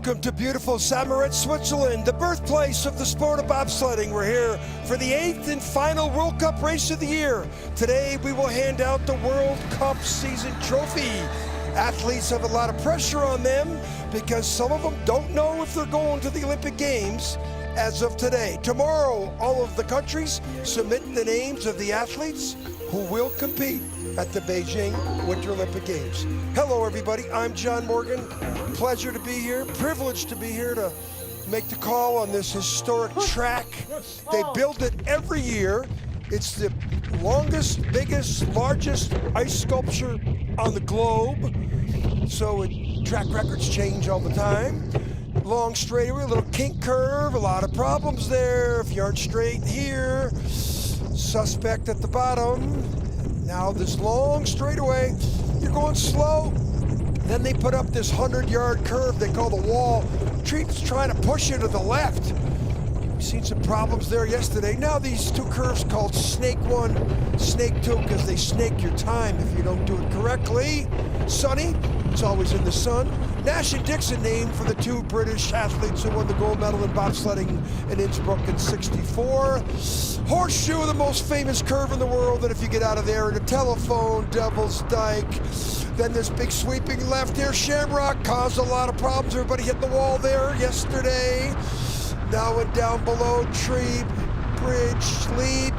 Welcome to beautiful Moritz, Switzerland, the birthplace of the sport of bobsledding. We're here for the 8th and final World Cup race of the year. Today we will hand out the World Cup season trophy. Athletes have a lot of pressure on them because some of them don't know if they're going to the Olympic Games as of today. Tomorrow, all of the countries submit the names of the athletes who will compete at the Beijing Winter Olympic Games. Hello everybody, I'm John Morgan. Pleasure to be here, privileged to be here to make the call on this historic track. They build it every year. It's the longest, biggest, largest ice sculpture on the globe. So track records change all the time. Long straightaway, a little kink curve, a lot of problems there. If you aren't straight here, suspect at the bottom. Now this long straightaway, you're going slow. Then they put up this 100-yard curve they call the wall. Treat's trying to push you to the left. We've seen some problems there yesterday. Now these two curves called Snake 1, Snake 2, because they snake your time if you don't do it correctly. Sunny, it's always in the sun. Nash and Dixon named for the two British athletes who won the gold medal in bobsledding in Innsbruck in '64. Horseshoe, the most famous curve in the world, and if you get out of there in a telephone, Devil's Dyke. Then this big sweeping left here, Shamrock, caused a lot of problems. Everybody hit the wall there yesterday. Now and down below, Tree, Bridge, Leap.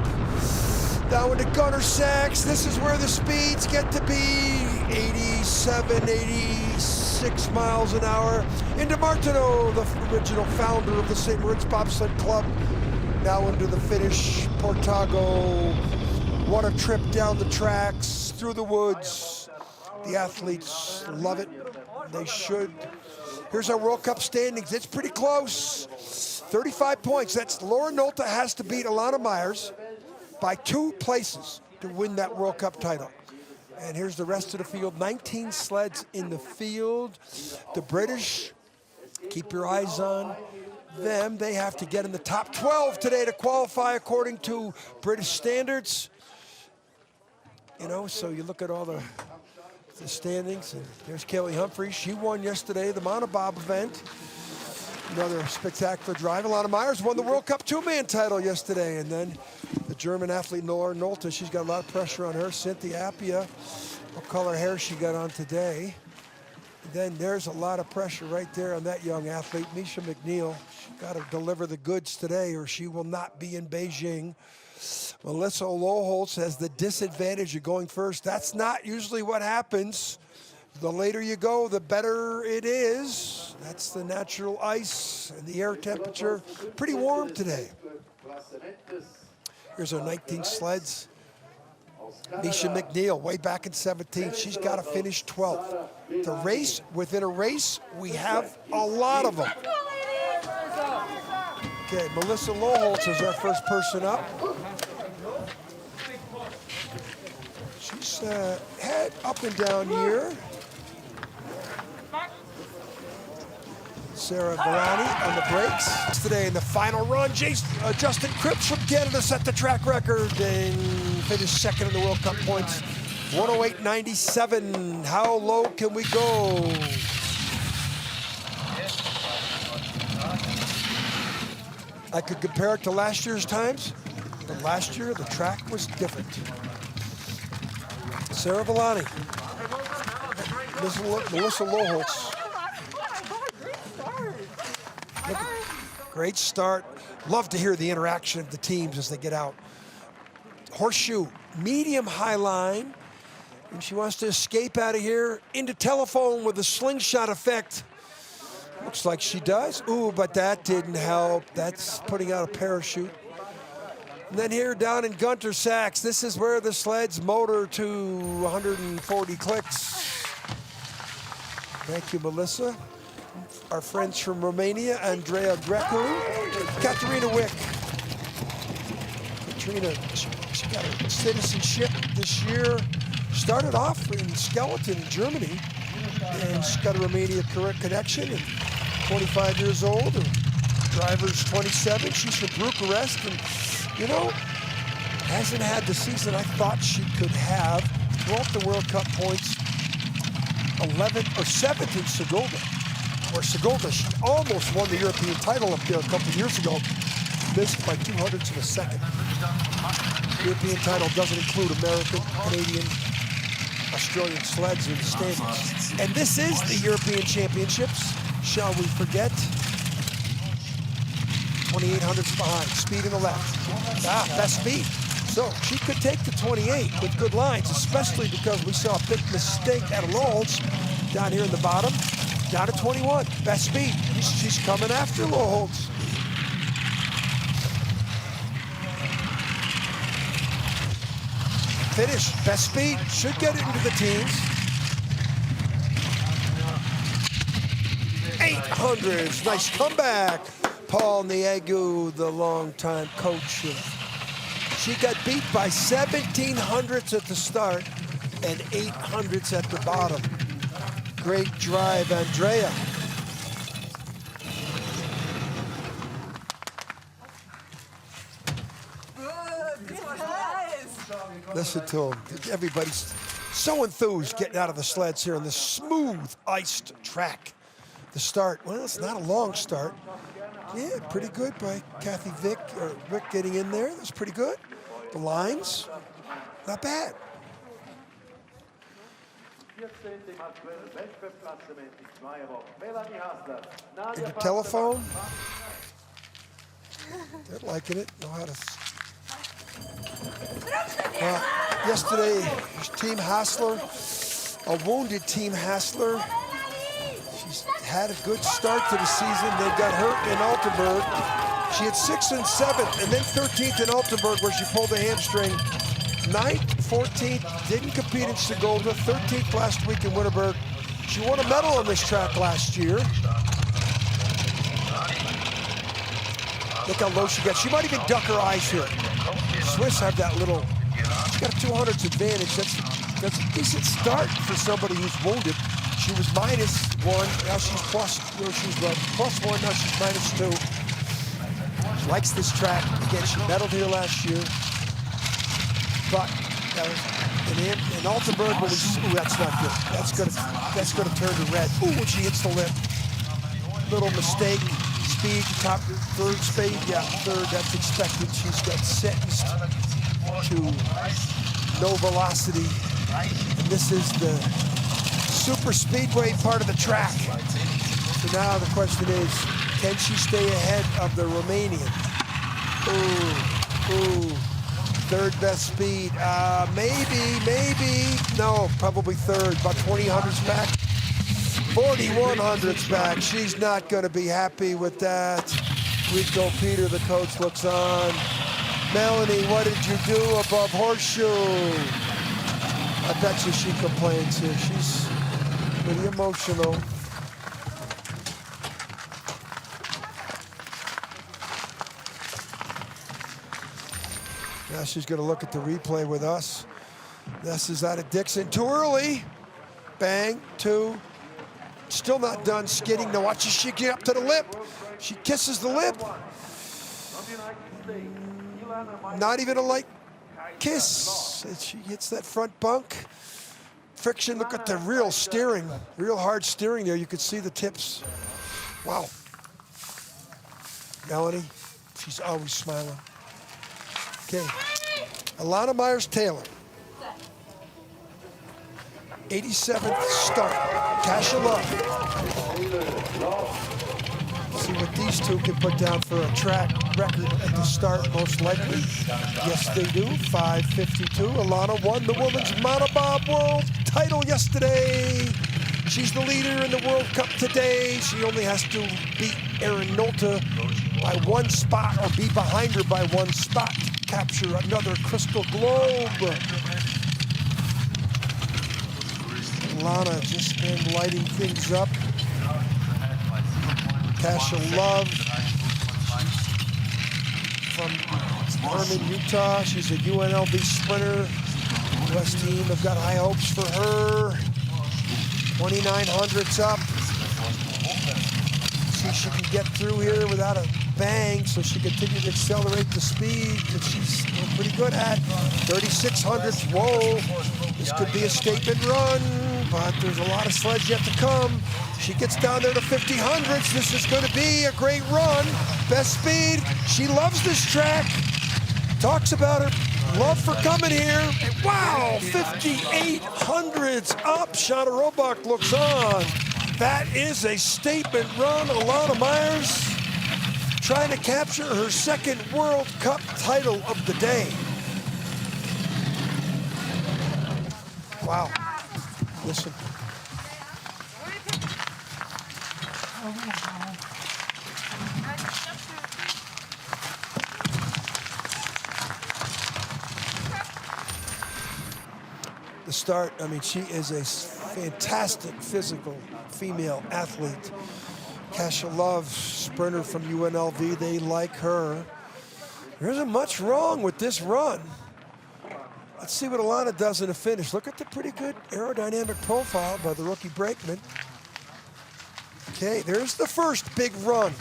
Down into Gunner Sachs. This is where the speeds get to be 87, 86 miles an hour. Into Martineau, the original founder of the St. Moritz Bobsled Club. Now into the finish, Portago. What a trip down the tracks, through the woods. The athletes love it. They should. Here's our World Cup standings. It's pretty close. 35 points. That's Laura Nolte has to beat Elana Meyers by 2 places to win that World Cup title. And here's the rest of the field. 19 sleds in the field. The British, keep your eyes on them. They have to get in the top 12 today to qualify according to British standards. You know, so you look at all the standings, and there's Kaillie Humphries. She won yesterday the Monobob event. Another spectacular drive. Elana Meyers won the World Cup 2-man title yesterday. And then the German athlete Laura Nolte, she's got a lot of pressure on her. Cynthia Appiah, what color hair she got on today. And then there's a lot of pressure right there on that young athlete, Mica McNeill. She's got to deliver the goods today or she will not be in Beijing. Melissa Lotholz has the disadvantage of going first. That's not usually what happens. The later you go, the better it is. That's the natural ice and the air temperature. Pretty warm today. Here's our 19 sleds. Mica McNeill, way back in 17th. She's got to finish 12th. The race, within a race, we have a lot of them. Okay, Melissa Lotholz is our first person up. She's head up and down here. Sarah Galani on the brakes. Today in the final run, Justin Cripps from Canada set the track record and finished second in the World Cup points. 108.97. How low can we go? I could compare it to last year's times, but last year the track was different. Sarah Galani, Melissa Lotholz. Great start. Love to hear the interaction of the teams as they get out. Horseshoe, medium high line. And she wants to escape out of here into telephone with a slingshot effect. Looks like she does. Ooh, but that didn't help. That's putting out a parachute. And then here down in Gunter Sachs, this is where the sleds motor to 140 clicks. Thank you, Melissa. Our friends from Romania, Andrea Grecu, Katarina Wick. Katrina, she got her citizenship this year. Started off in Skeleton in Germany, and she's got a Romania connection, and 25 years old. Her driver's 27. She's from Bucharest, and you know, hasn't had the season I thought she could have. Throughout the World Cup points, 11th or 7th in Segovia. where Sigolda almost won the European title up there a couple years ago. Missed by 200ths of a second. European title doesn't include American, Canadian, Australian sleds in the standings. And this is the European Championships, shall we forget? 2800ths behind, speed in the left. Best speed. So she could take the 28 with good lines, especially because we saw a big mistake at Lotholz down here in the bottom, down to 21, best speed. She's coming after Lotholz. Finish, best speed, should get it into the teens. 800s, nice comeback. Paul Niegu, the longtime coach. She got beat by 1700ths at the start and 800ths at the bottom. Great drive, Andrea. Listen to him. Everybody's so enthused getting out of the sleds here on this smooth, iced track. The start, well, it's not a long start. Yeah, pretty good by Kathy Rick getting in there. That's pretty good. The lines, not bad. And the telephone, they're liking it. Know how to. Yesterday, Team Hasler, a wounded Team Hasler. She's had a good start to the season. They got hurt in Altenburg. She had 6th and 7th, and then 13th in Altenburg, where she pulled a hamstring. 9th, 14th, didn't compete in Sigolda. 13th last week in Winterberg. She won a medal on this track last year. Look how low she gets. She might even duck her eyes here. Swiss have that little, she's got a 200s advantage. That's a decent start for somebody who's wounded. She was -1, now she's plus, +1, now she's -2. She likes this track. Again, she medaled here last year. But in Altenburg, ooh, that's not good. That's gonna turn to red. Ooh, when she hits the lip. Little mistake. Speed, top third speed, yeah, third, that's expected. She's got sentenced to no velocity. And this is the super speedway part of the track. So now the question is, can she stay ahead of the Romanian? Ooh, third best speed. Maybe, no, probably third, about 20 hundredths back. 4100ths back. She's not going to be happy with that. Nico Peters, the coach, looks on. Melanie, what did you do above horseshoe? I bet you she complains here. She's pretty emotional. Now she's going to look at the replay with us. This is out of Dixon. Too early. Bang, 2. Still not done skidding. Now watch as she get up to the lip. She kisses the lip. Not even a light kiss. She hits that front bunk. Friction, look at the real steering. Real hard steering there. You could see the tips. Wow. Melanie, she's always smiling. Okay. Elana Meyers-Taylor. 87th start, Cash of Love. See what these two can put down for a track record at the start, most likely. Yes, they do, 5:52. Elana won the women's Monobob World title yesterday. She's the leader in the World Cup today. She only has to beat Nolte by 1 spot, or be behind her by 1 spot to capture another Crystal Globe. Elana just been lighting things up. Cash of Love from Herman, Utah. She's a UNLV sprinter. The US team have got high hopes for her. 2900ths up. see she can get through here without a bang, so she continues to accelerate the speed that she's pretty good at. 3600s, whoa. This could be a statement run, but there's a lot of sleds yet to come. She gets down there to 5000s. This is going to be a great run. Best speed. She loves this track. Talks about her love for coming here. And wow, 5800s up. Shauna Robach looks on. That is a statement run. Elana Meyers trying to capture her second World Cup title of the day. Wow. Listen. The start, I mean, she is a fantastic physical female athlete. Kasia Love, sprinter from UNLV, they like her. There isn't much wrong with this run. Let's see what Elana does in the finish. Look at the pretty good aerodynamic profile by the rookie brakeman. Okay, there's the first big run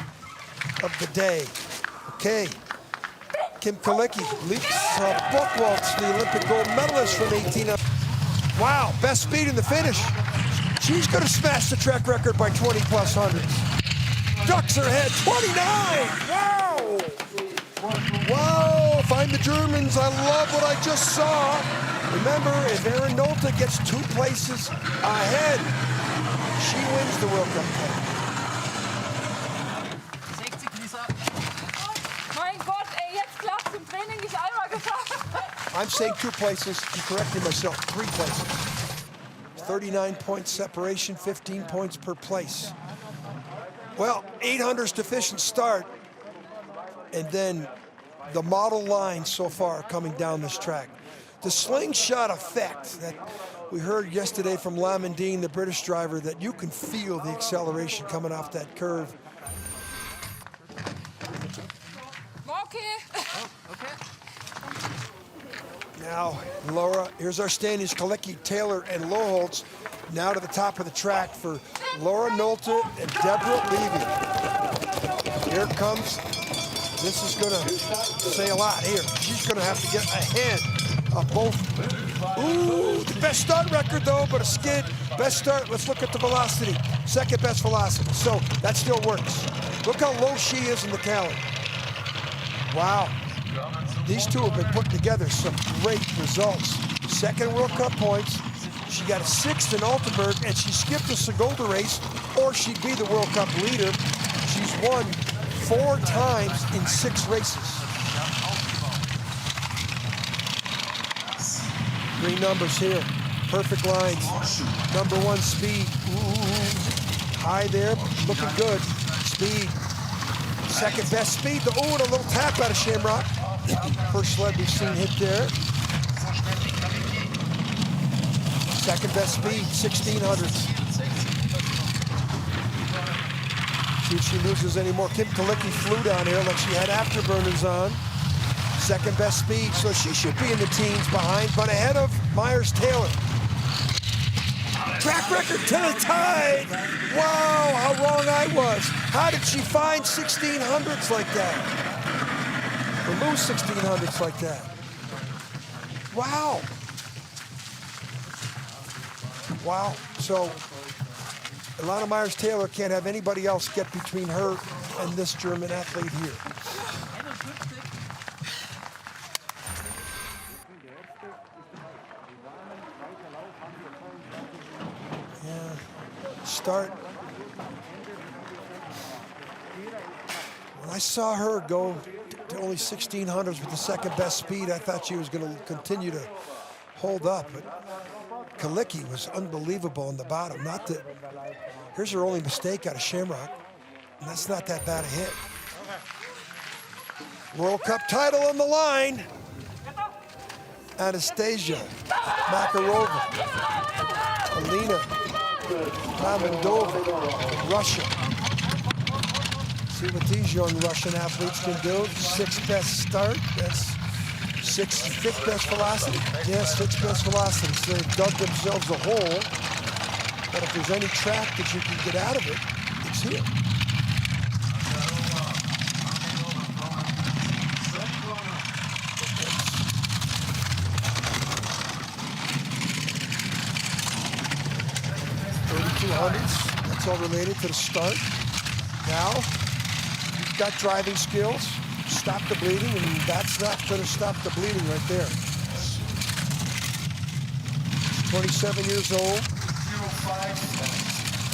of the day. Okay, Kim Kalicki leaps book waltz, the Olympic gold medalist from 18. Wow, best speed in the finish. She's gonna smash the track record by 20+ hundreds. Ducks her head, 29, wow! Wow, if I'm the Germans, I love what I just saw. Remember, if Aaron Nolte gets 2 places ahead, she wins the World Cup title. I'm saying 2 places, I'm correcting myself, 3 places. 39 points separation, 15 points per place. Well, 800's deficient start, and then the model line so far coming down this track. The slingshot effect that we heard yesterday from Lamondine, the British driver, that you can feel the acceleration coming off that curve. Okay. Oh, okay. Now, Laura, here's our standings, Kalicki, Taylor, and Lotholz. Now to the top of the track for Laura Nolte and Deborah Levy. Here comes, this is gonna say a lot here. She's gonna have to get ahead of both. Ooh, the best start record though, but a skid. Best start, let's look at the velocity. Second best velocity, so that still works. Look how low she is in the calendar. Wow. These two have been putting together some great results. Second World Cup points. She got a 6th in Altenburg, and she skipped the Segolda race, or she'd be the World Cup leader. She's won 4 times in 6 races. Green numbers here. Perfect lines. #1 speed. Ooh, high there, looking good. Speed. Second best speed. Oh, and a little tap out of Shamrock. First sled we've seen hit there. Second best speed, 1600s. See if she loses any more. Kim Kalicki flew down here like she had afterburners on. Second best speed, so she should be in the teens behind, but ahead of Meyers Taylor. Track record to the tide. Wow, how wrong I was. How did she find 1600s like that? Or lose 1600s like that? Wow. Wow, so Elana Meyers Taylor can't have anybody else get between her and this German athlete here. Yeah, start. When I saw her go to only 1600s with the second best speed, I thought she was going to continue to hold up, but Kalicki was unbelievable on the bottom. Not that, here's her only mistake out of Shamrock, and that's not that bad a hit. World Cup title on the line. Anastasia Makarova, Elana Mamendova, Russia. See what these young Russian athletes can do. 6th best start, that's 5th best velocity. Yes, 6th best velocity. So they've dug themselves a hole. But if there's any track that you can get out of it, it's here. related to the start. Now, you've got driving skills, stop the bleeding, and that's not going to stop the bleeding right there. She's 27 years old.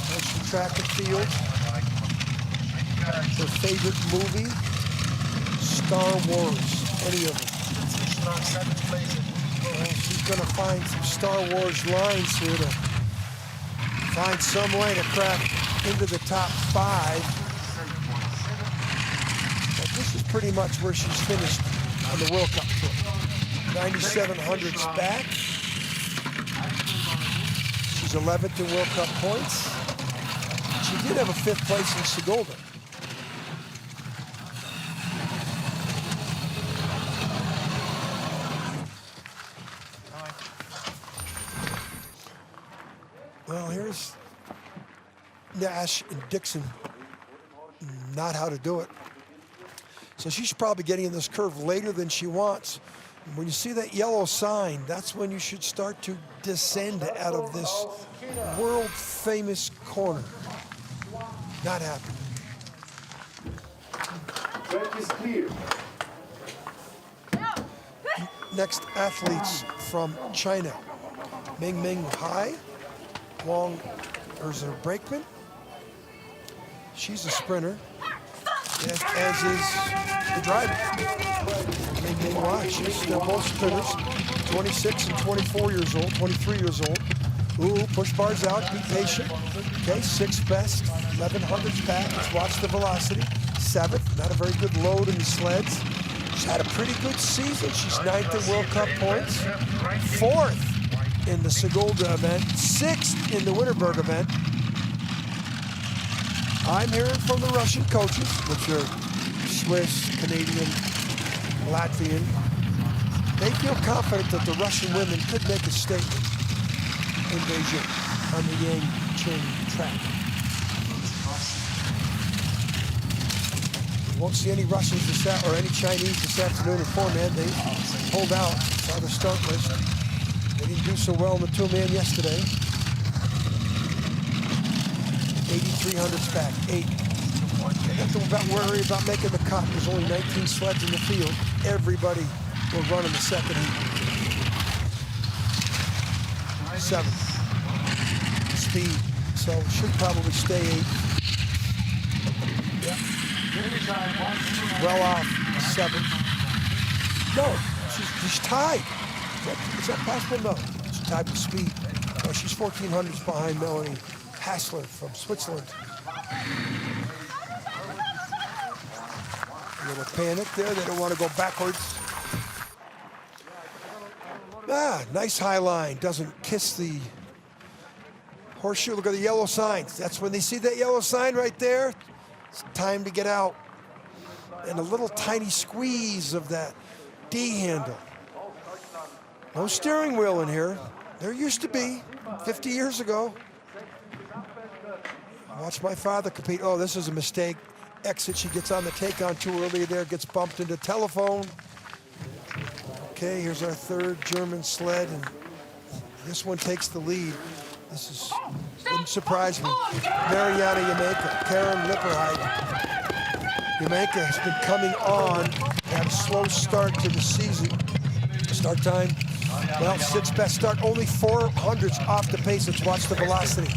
Likes the track and field. Her favorite movie, Star Wars, any of them. Well, she's going to find some Star Wars lines here to find some way to crack into the top 5. But this is pretty much where she's finished on the World Cup tour. 9,700s back. She's 11th in World Cup points. She did have a 5th place in Sigulda. Well, here's Nash and Dixon, not how to do it. So she's probably getting in this curve later than she wants. And when you see that yellow sign, that's when you should start to descend out of this world-famous corner. Not happening. Next athletes from China. Ming Ming high. Wong, there's a brakeman. She's a sprinter, as is the driver. Ming Ming Wai, they're both sprinters, 26 and 24 years old, 23 years old. Ooh, push bars out, be patient. Okay, 6th best, 1100s back. Let's watch the velocity. 7th, not a very good load in the sleds. She's had a pretty good season. She's 9th in World Cup points, 4th in the Sigulda event, 6th in the Winterberg event. I'm hearing from the Russian coaches, which are Swiss, Canadian, Latvian. They feel confident that the Russian women could make a statement in Beijing on the Yangqing track. You won't see any Russians or any Chinese this afternoon in 4-man. They pulled out, saw the start list. They didn't do so well in the 2-man yesterday. 8,300s back, 8. They have to worry about making the cut. There's only 19 sleds in the field. Everybody will run in the second heat. 7. Speed, so should probably stay 8. Yeah. Well off 7. No, she's tied. Is that possible? No. She's tied with speed. She's 1,400s behind Melanie Hasler from Switzerland. A little panic there. They don't want to go backwards. Nice high line. Doesn't kiss the horseshoe. Look at the yellow signs. That's when they see that yellow sign right there. It's time to get out. And a little tiny squeeze of that D handle. No steering wheel in here. There used to be 50 years ago. Watch my father compete. Oh, this is a mistake. Exit, she gets on the take-on too early there, gets bumped into telephone. Okay, here's our 3rd German sled, and this one takes the lead. This wouldn't surprise me. Mariama Jamanka, Karen Lipperheit. Jamanka has been coming on, had a slow start to the season. Start time, well, 6th best start, only 400s off the pace. Let's watch the velocity.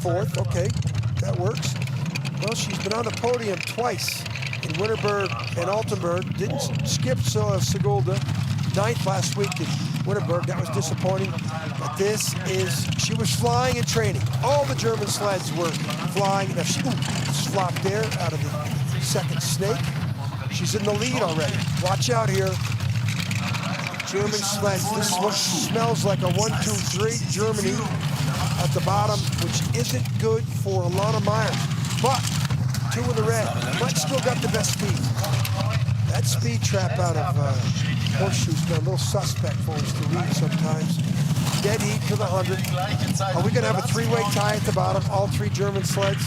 4th, okay, that works. Well, she's been on the podium twice in Winterberg and Altenburg. Didn't skip Sigulda. 9th last week in Winterberg. That was disappointing. But this is, she was flying in training. All the German sleds were flying. Now she flopped there out of the 2nd snake. She's in the lead already. Watch out here. German sleds. This smells like a 1-2-3 Germany at the bottom, which isn't good for Elana Meyers. But 2 in the red, but still got the best speed. That speed trap out of horseshoes been a little suspect for us to read sometimes. Dead heat to the 100. Are we gonna have a 3-way tie at the bottom? All 3 German sleds.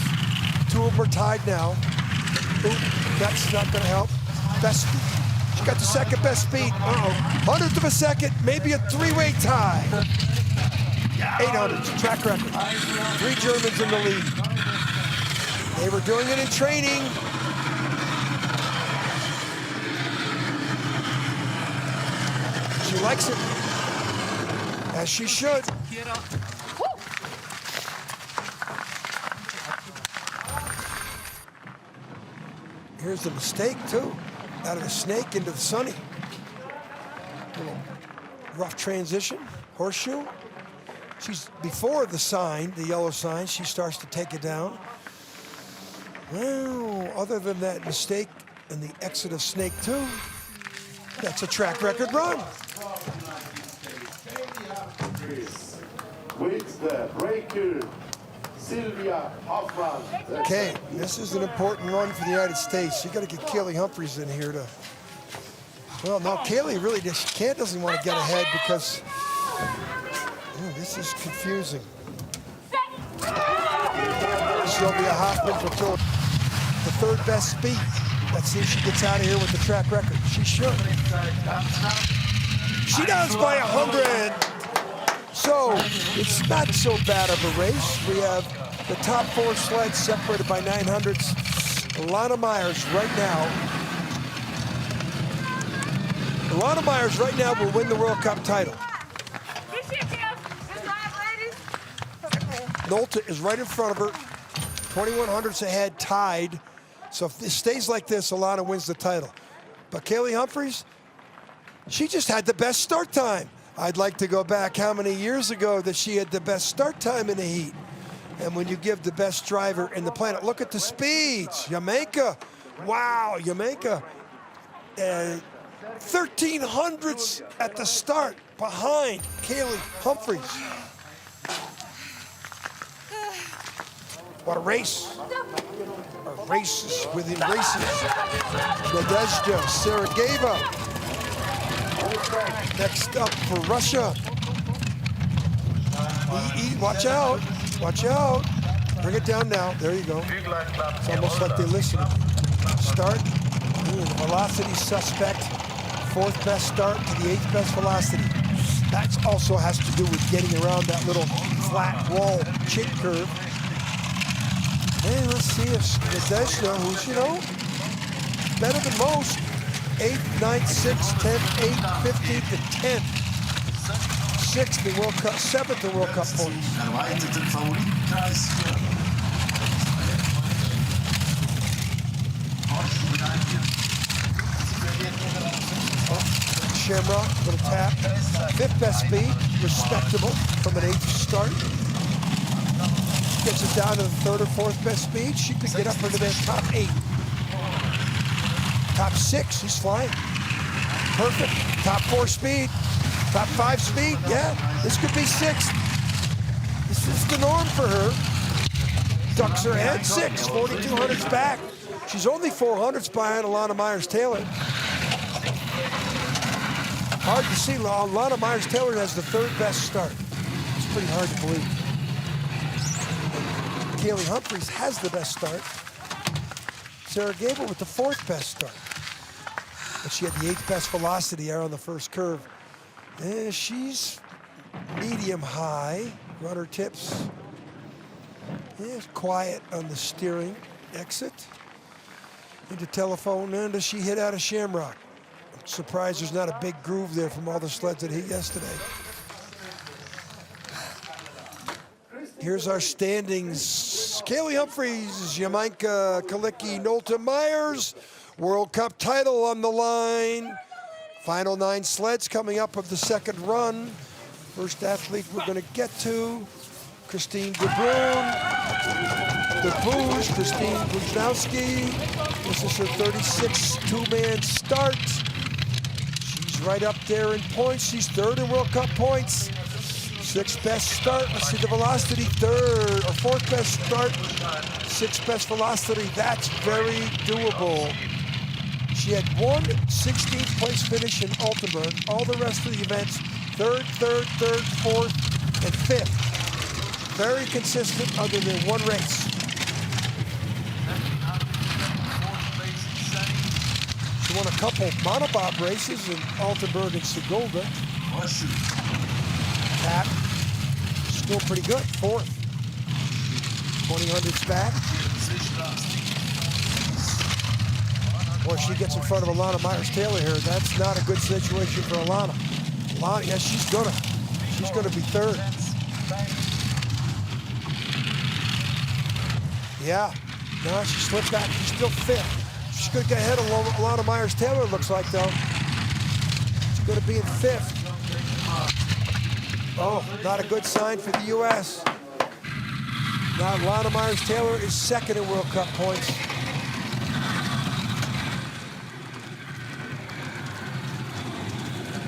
2 of them are tied now. Ooh, that's not gonna help. Best speed. She got the 2nd best speed. 100th of a second, maybe a 3-way tie. 800s, track record. 3 Germans in the lead. They were doing it in training. She likes it, as she should. Here's the mistake, too. Out of the snake into the sunny. Little rough transition, horseshoe. She's before the sign, the yellow sign, she starts to take it down. Well, other than that mistake and the exit of snake 2, that's a track record run. With the breaker, Cynthia Appiah. Okay, this is an important run for the United States. You got to get Kaillie Humphries in here to. Well, no, Kaillie really just doesn't want to get ahead because this is confusing. Sylvia Hoffman fulfilled the 3rd best speed. Let's see if she gets out of here with the track record. She should. She does by 100. So it's not so bad of a race. We have the top 4 sleds separated by 900ths. Elana Meyers right now will win the World Cup title. Nolte is right in front of her, 2100ths ahead, tied. So if this stays like this, Elana wins the title. But Kaillie Humphries, she just had the best start time. I'd like to go back how many years ago that she had the best start time in the heat. And when you give the best driver in the planet, look at the speeds. Jamanka, wow, Jamanka. 1300ths at the start behind Kaillie Humphries. What a race. Races within races. Nadezhda Sergeyeva. Next up for Russia. Watch out. Watch out. Bring it down now. There you go. It's almost like they listen. Start. The velocity suspect. 4th best start to the 8th best velocity. That also has to do with getting around that little flat wall chink curve. Hey, let's see if Nadezhda, who's, better than most. 8, 9, 6, 10, 8, 15 to 10. 6th in World Cup, 7th in World Cup points. Shamrock, little tap. 5th best speed, respectable from an 8th start. Gets it down to the 3rd or 4th best speed. She could get up into the top 8. Top 6, she's flying. Perfect. Top 4 speed. Top 5 speed, yeah. This could be 6th. This is the norm for her. Ducks her head, 6, 4200s back. She's only 400s behind Elana Meyers-Taylor. Hard to see. Elana Meyers-Taylor has the 3rd best start. It's pretty hard to believe. Kaillie Humphries has the best start. Sergeyeva with the 4th best start. But she had the 8th best velocity there on the first curve. And she's medium high. Rudder tips. Yeah, quiet on the steering exit. Into telephone, and does she hit out of Shamrock? I'm surprised there's not a big groove there from all the sleds that hit yesterday. Here's our standings. Kaillie Humphries, Jamanka, Kalicki, Nolte, Meyers. World Cup title on the line. Final 9 sleds coming up of the 2nd run. First athlete we're going to get to, Christine de Bruin. De Bruin, Christine Buznowski. This is her 36th 2-man start. She's right up there in points. She's 3rd in World Cup points. 6th best start. Let's see the velocity. 3rd or 4th best start. 6th best velocity. That's very doable. She had one 16th place finish in Altenburg. All the rest of the events, 3rd, 3rd, 3rd, 4th, and 5th. Very consistent other than one race. She won a couple Monobob races in Altenburg and Sigulda. Tap, still pretty good, 4th. 2000s back. Boy, she gets in front of Elana Meyers-Taylor here. That's not a good situation for Elana. Elana, yes, she's gonna be third. Yeah, no, she slipped back. She's still fifth. She's gonna get ahead of Elana Meyers-Taylor, looks like, though. She's gonna be in fifth. Oh, not a good sign for the U.S. Now Elana Meyers-Taylor is second in World Cup points.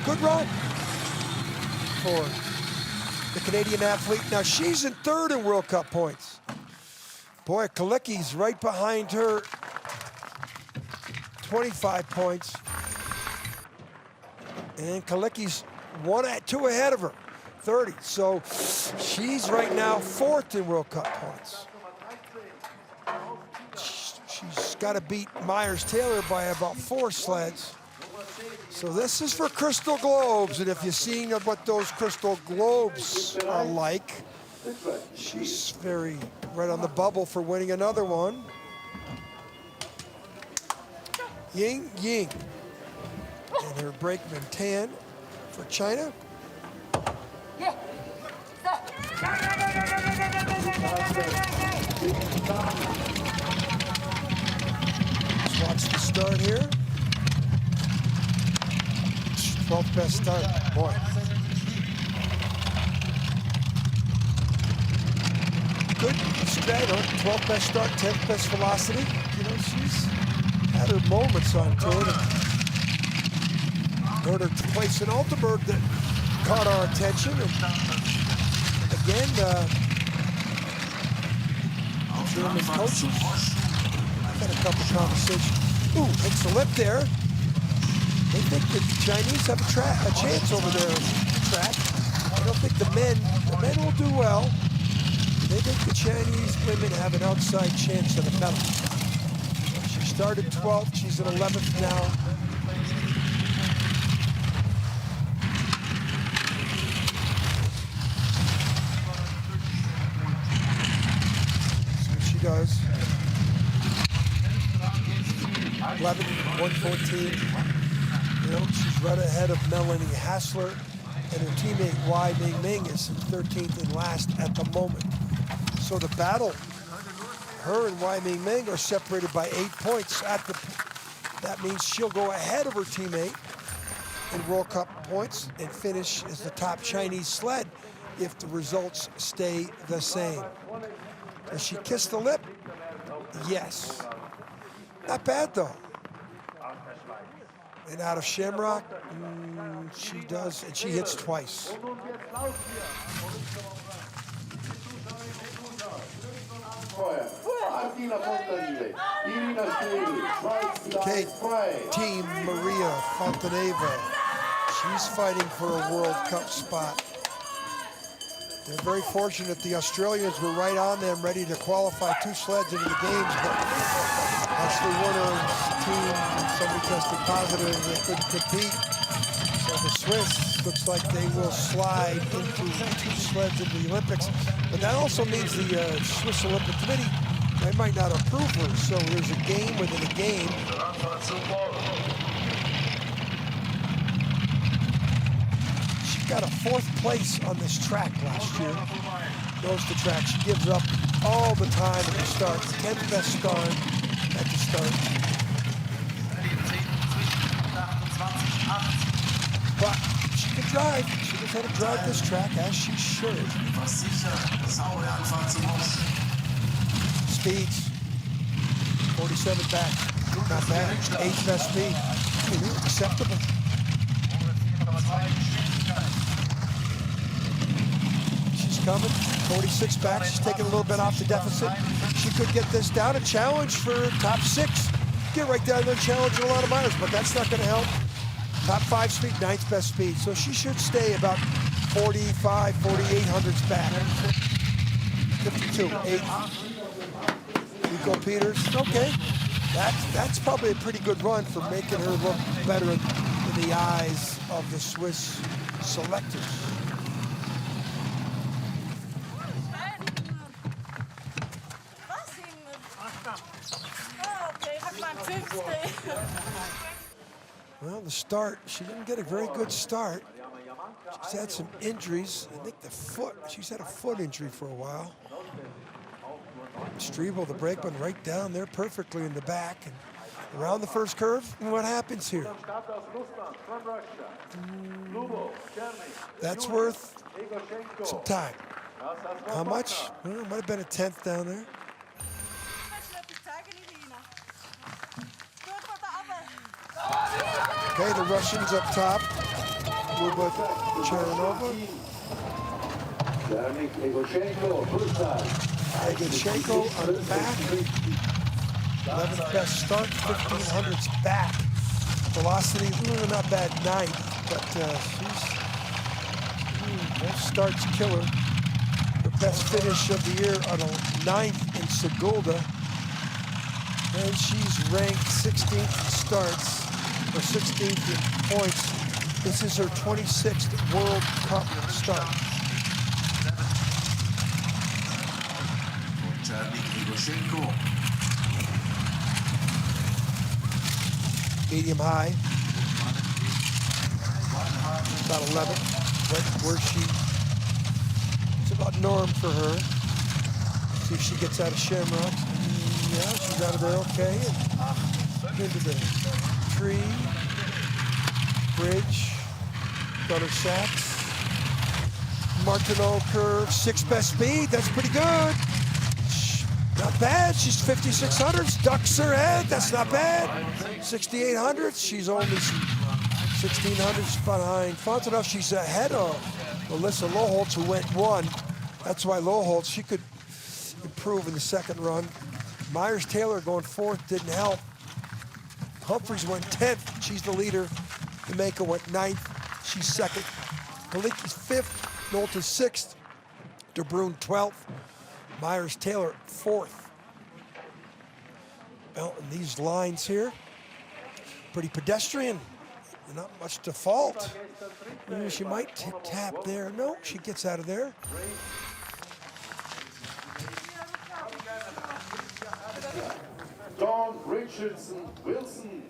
Good run for the Canadian athlete. Now she's in third in World Cup points. Boy, Kalicki's right behind her, 25 points. And Kalicki's two ahead of her, 30. So she's right now fourth in World Cup points. She's got to beat Meyers-Taylor by about 4 sleds. So this is for Crystal Globes, and if you've seen what those Crystal Globes are like, she's very right on the bubble for winning another one. Ying Ying. And her brakeman Tan for China. Let's watch the start here. 12th best start, boy. Good straight on, 12th best start, 10th best velocity. You know, she's had her moments on tour. In order to place an Altenberg that caught our attention. And again, German coaches, I've had a couple conversations. Ooh, hits a lip there. They think the Chinese have a chance over there on the track. I don't think the men will do well. They think the Chinese women have an outside chance at a medal. She started 12th, she's at 11th now. See what she does. 11, 114. You know, she's right ahead of Melanie Hasler, and her teammate Wai Ming Ming is 13th and last at the moment. So the battle, her and Wai Ming Ming are separated by 8 points. That means she'll go ahead of her teammate in World Cup points and finish as the top Chinese sled if the results stay the same. Does she kiss the lip? Yes. Not bad though. And out of Shamrock, she does, and she hits twice. Okay, Team Maria Fontaneva. She's fighting for a World Cup spot. They're very fortunate the Australians were right on them, ready to qualify 2 sleds into the games, but Ashley Warner's team, somebody tested positive and they couldn't compete. So the Swiss looks like they will slide into 2 sleds in the Olympics. But that also means the Swiss Olympic Committee, they might not approve her. So there's a game within a game. She got a 4th place on this track last year. Goes to track. She gives up all the time at the start. 10th best start at the start. But she can drive. She knows how to drive this track as she should. Speeds. 47 back. Not bad. 8th best speed. Acceptable. She's coming. 46 back. She's taking a little bit off the deficit. She could get this down. A challenge for top 6. Get right down there and challenge Elana Meyers, but that's not going to help. Top 5 speed, 9th best speed. So she should stay about 45, 4800s back. 52, 8. Nico Peters, okay. That's probably a pretty good run for making her look better in the eyes of the Swiss selectors. Well, the start, she didn't get a very good start. She's had some injuries. I think the foot, she's had a foot injury for a while. Strebel, the brakeman, right down there perfectly in the back. And around the first curve, and what happens here? That's worth some time. How much? Well, it might have been a 10th down there. Okay, the Russians up top. Luba Charanova. Egoshenko on the back. 11th best start, 1500s back. Velocity, not bad, 9th, but she's both starts killer. Her best finish of the year on a 9th in Segulda. And she's ranked 16th in starts, or 16th in points. This is her 26th World Cup start. Medium high, about 11, right where it's about norm for her. See if she gets out of Shamrock. Yeah, she's out of there okay. And into the tree, bridge, gutter sacks. Martineau curve, 6th best speed, that's pretty good. Not bad, she's 5600s, ducks her head, that's not bad. 6800s, she's only 1600s behind Fontenot. She's ahead of Melissa Lotholz, who went 1. That's why Lotholz, she could improve in the second run. Meyers Taylor going 4th didn't help. Humphries went 10th, she's the leader. Jamaica went 9th, she's 2nd. Kalicki's 5th, Nolte 6th, Bruin 12th. Meyers Taylor 4th. Well, and these lines here, pretty pedestrian. Not much to fault. She might tap there. No, she gets out of there. Dawn Richardson Wilson,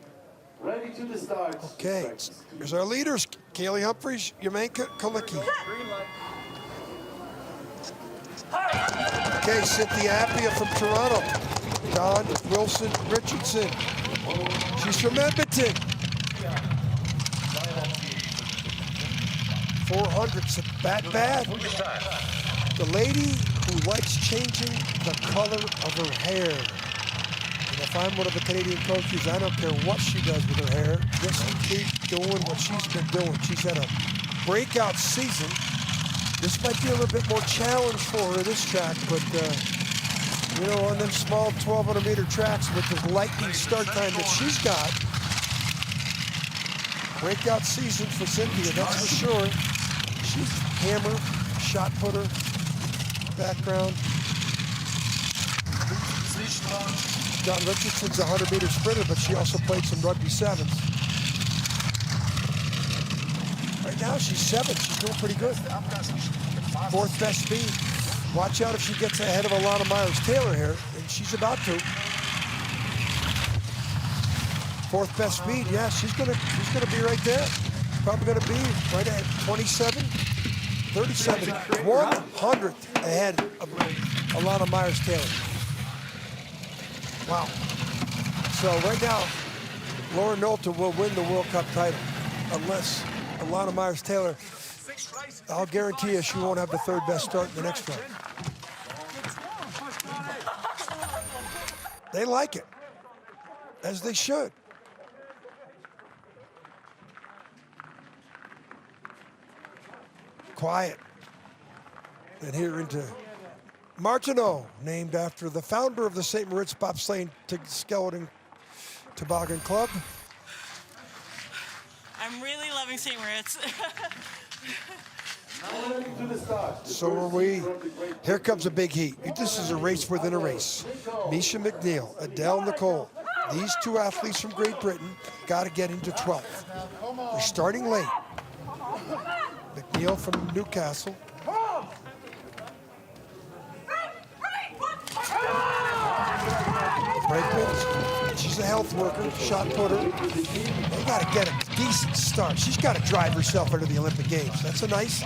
ready to the start. Okay, here's our leaders. Kaillie Humphries, Jamanka, Kalicki. Okay, Cynthia Appiah from Toronto. Dawn Wilson Richardson. She's from Edmonton. 400s, bad. The lady who likes changing the color of her hair. And if I'm one of the Canadian coaches, I don't care what she does with her hair. Just keep doing what she's been doing. She's had a breakout season. This might be a little bit more challenge for her this track, but you know, on them small 1200-meter tracks with the lightning start time that she's got, breakout season for Cynthia, that's for sure. She's hammer, shot putter, background. John Richardson's a 100-meter sprinter, but she also played some rugby sevens. Right now, she's 7th. She's doing pretty good. 4th best speed. Watch out if she gets ahead of Elana Meyers Taylor here, and she's about to. 4th best speed. Yeah, she's gonna be right there. Probably gonna be right at 27, 37, 100th ahead of Elana Meyers Taylor. Wow. So right now, Laura Nolte will win the World Cup title unless Elana Meyers Taylor, I'll guarantee you she won't have the 3rd best start in the next round. They like it, as they should. Quiet. And here into Martineau, named after the founder of the St. Moritz Bobsleigh Skeleton Toboggan Club. I'm really loving St. Moritz. So are we. Here comes a big heat. This is a race within a race. Mica McNeill, Adele Nicole. These 2 athletes from Great Britain got to get into 12th. They're starting late. McNeill from Newcastle. Brakeman, she's She's a health worker, shot putter. They got to get a decent start. She's got to drive herself into the Olympic Games. That's a nice,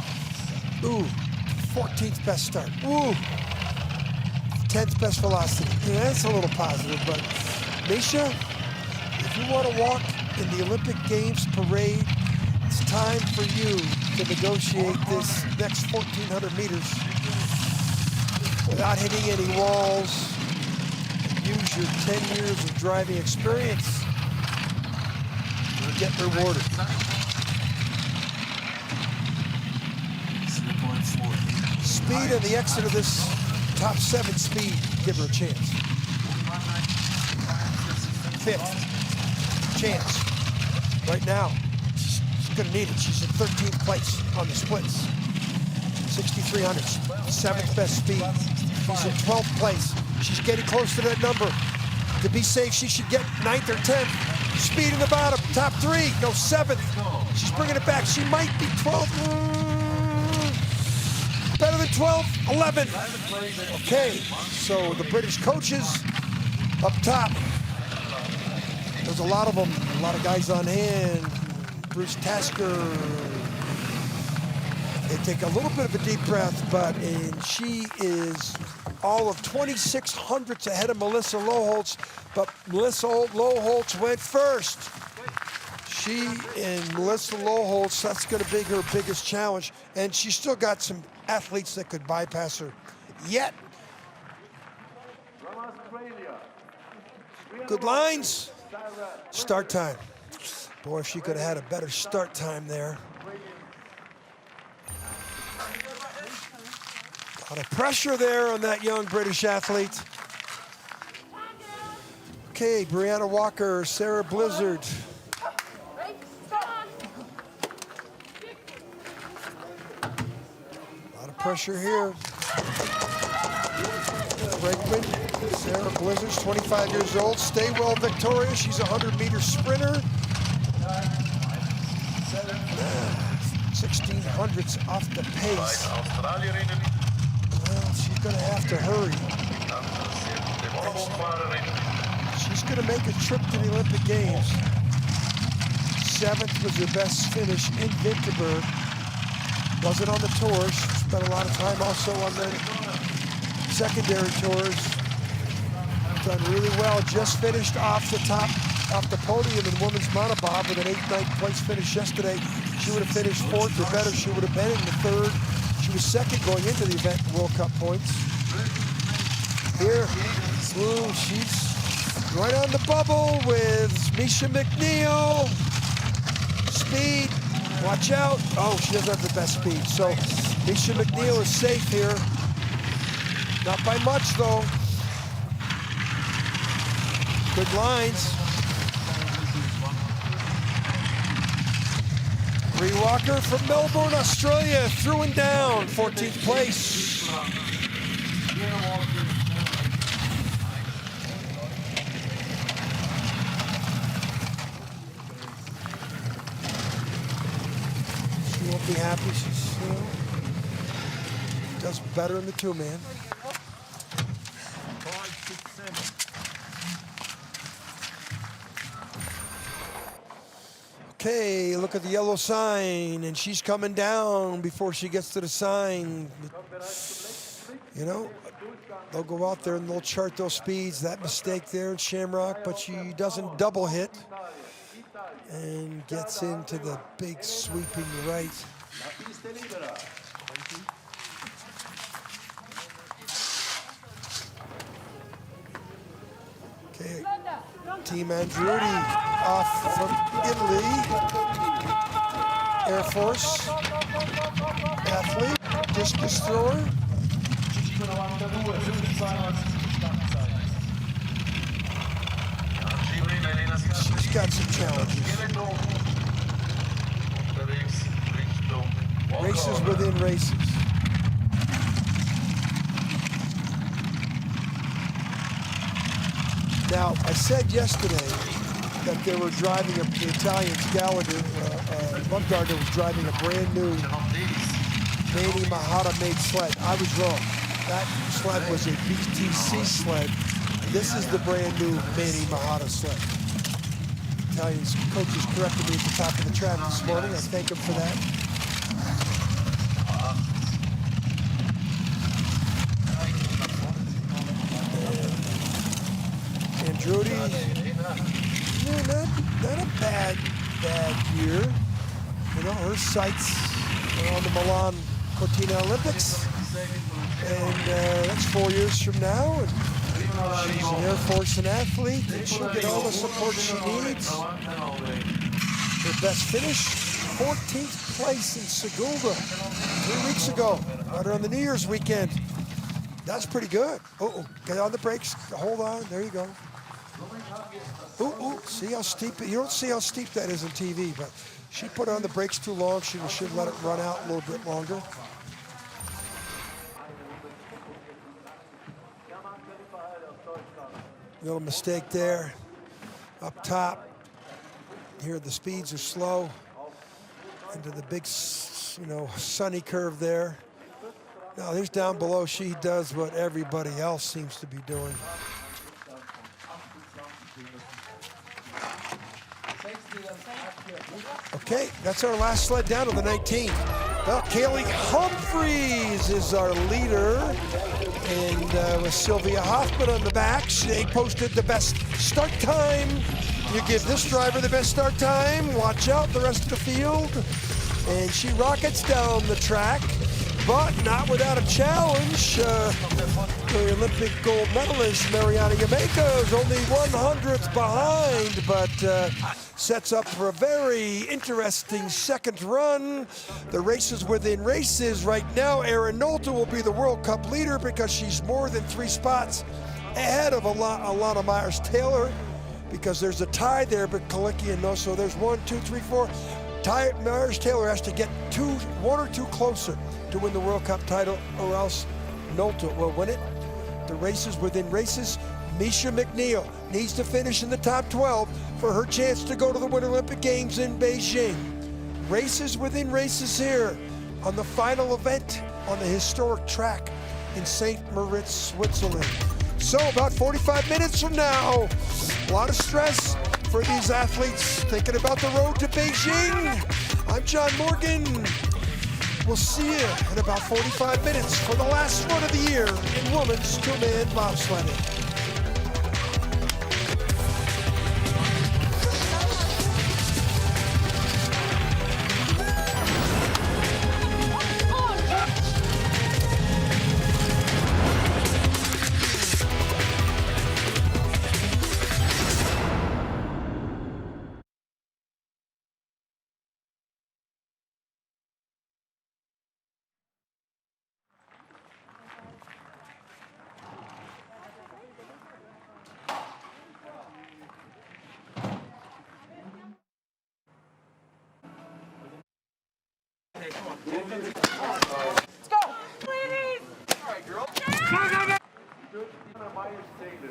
14th best start. 10th best velocity. Yeah, that's a little positive, but Misha, if you want to walk in the Olympic Games parade, it's time for you to negotiate this next 1,400 meters without hitting any walls. Use your 10 years of driving experience and get rewarded. Speed on the exit of this top 7 speed, give her a chance. 5th chance. Right now, she's gonna need it. She's in 13th place on the splits. 6,300s, 7th best speed. She's in 12th place. She's getting close to that number. To be safe, she should get 9th or 10th. Speed in the bottom, top 3, no 7th. She's bringing it back. She might be 12th. Better than 12, 11th. Okay, so the British coaches up top. There's a lot of them, a lot of guys on hand. Bruce Tasker. They take a little bit of a deep breath, and she is all of 26 hundredths ahead of Melissa Lotholz, but Melissa Lotholz went first. She and Melissa Lotholz, that's gonna be her biggest challenge, and she's still got some athletes that could bypass her yet. Good lines. Start time. Boy, if she could have had a better start time there. A lot of pressure there on that young British athlete. Okay, Brianna Walker, Sarah Blizzard. A lot of pressure here. Bregman, Sarah Blizzard's 25 years old. Stay well, Victoria. She's a 100-meter sprinter. 16 hundredths off the pace. Well, she's going to have to hurry. She's going to make a trip to the Olympic Games. 7th was her best finish in Vinterberg. Wasn't on the tours. Spent a lot of time also on the secondary tours. Done really well. Just finished off the top, off the podium in women's monobob with an 8th, 9th place finish yesterday. She would have finished 4th or better. She would have been in the 3rd. She was 2nd going into the event World Cup points. Here, ooh, she's right on the bubble with Mica McNeill. Speed, watch out. Oh, she doesn't have the best speed. So Mica McNeill is safe here. Not by much though. Good lines. Bree Walker from Melbourne, Australia, through and down, 14th place. She won't be happy. She's, does better in the 2-man. Okay, look at the yellow sign, and she's coming down before she gets to the sign. You know, they'll go out there and they'll chart those speeds. That mistake there in Shamrock, but she doesn't double hit and gets into the big sweeping right. Okay, Team Andreotti off from Italy. Air Force athlete, discus thrower. She's got some challenges. Races within races. Now, I said yesterday that they were driving the Italians, Gallagher, Bumgardner was driving a brand new Manny Mahata made sled. I was wrong. That sled was a BTC sled This is the brand new Mariama sled. Italian's coaches corrected me at the top of the track this morning. I thank him for that. Andretti, not a bad year. You know, her sights are on the Milan Cortina Olympics. And that's 4 years from now. And she's an Air Force and athlete, and she'll get all the support she needs. Her best finish, 14th place in Sigulda 3 weeks ago, out on the New Year's weekend. That's pretty good. Get on the brakes, hold on, there you go. See how steep, you don't see how steep that is on TV, but she put on the brakes too long. She should let it run out a little bit longer. Little mistake there. Up top, here the speeds are slow. Into the big, sunny curve there. Now there's down below, she does what everybody else seems to be doing. Okay, that's our last sled down to the 19. Well, Kaillie Humphries is our leader. And with Sylvia Hoffman on the back, they posted the best start time. You give this driver the best start time, watch out the rest of the field. And she rockets down the track, but not without a challenge. The Olympic gold medalist, Mariama Jamanka, is only 100th behind, but sets up for a very interesting second run. The races within races right now. Nolte will be the World Cup leader because she's more than 3 spots ahead of Elana Meyers-Taylor, because there's a tie there, but Kalicki and Nolte, so there's 1, 2, 3, 4. Meyers-Taylor has to get 1 or 2 closer to win the World Cup title, or else Nolte will win it. The races within races, Mica McNeill needs to finish in the top 12 for her chance to go to the Winter Olympic Games in Beijing. Races within races here on the final event on the historic track in St. Moritz, Switzerland. So about 45 minutes from now, a lot of stress for these athletes thinking about the road to Beijing. I'm John Morgan. We'll see you in about 45 minutes for the last run of the year in women's two-man bobsledding. Let's go! Please! Go! Meyers-Taylor.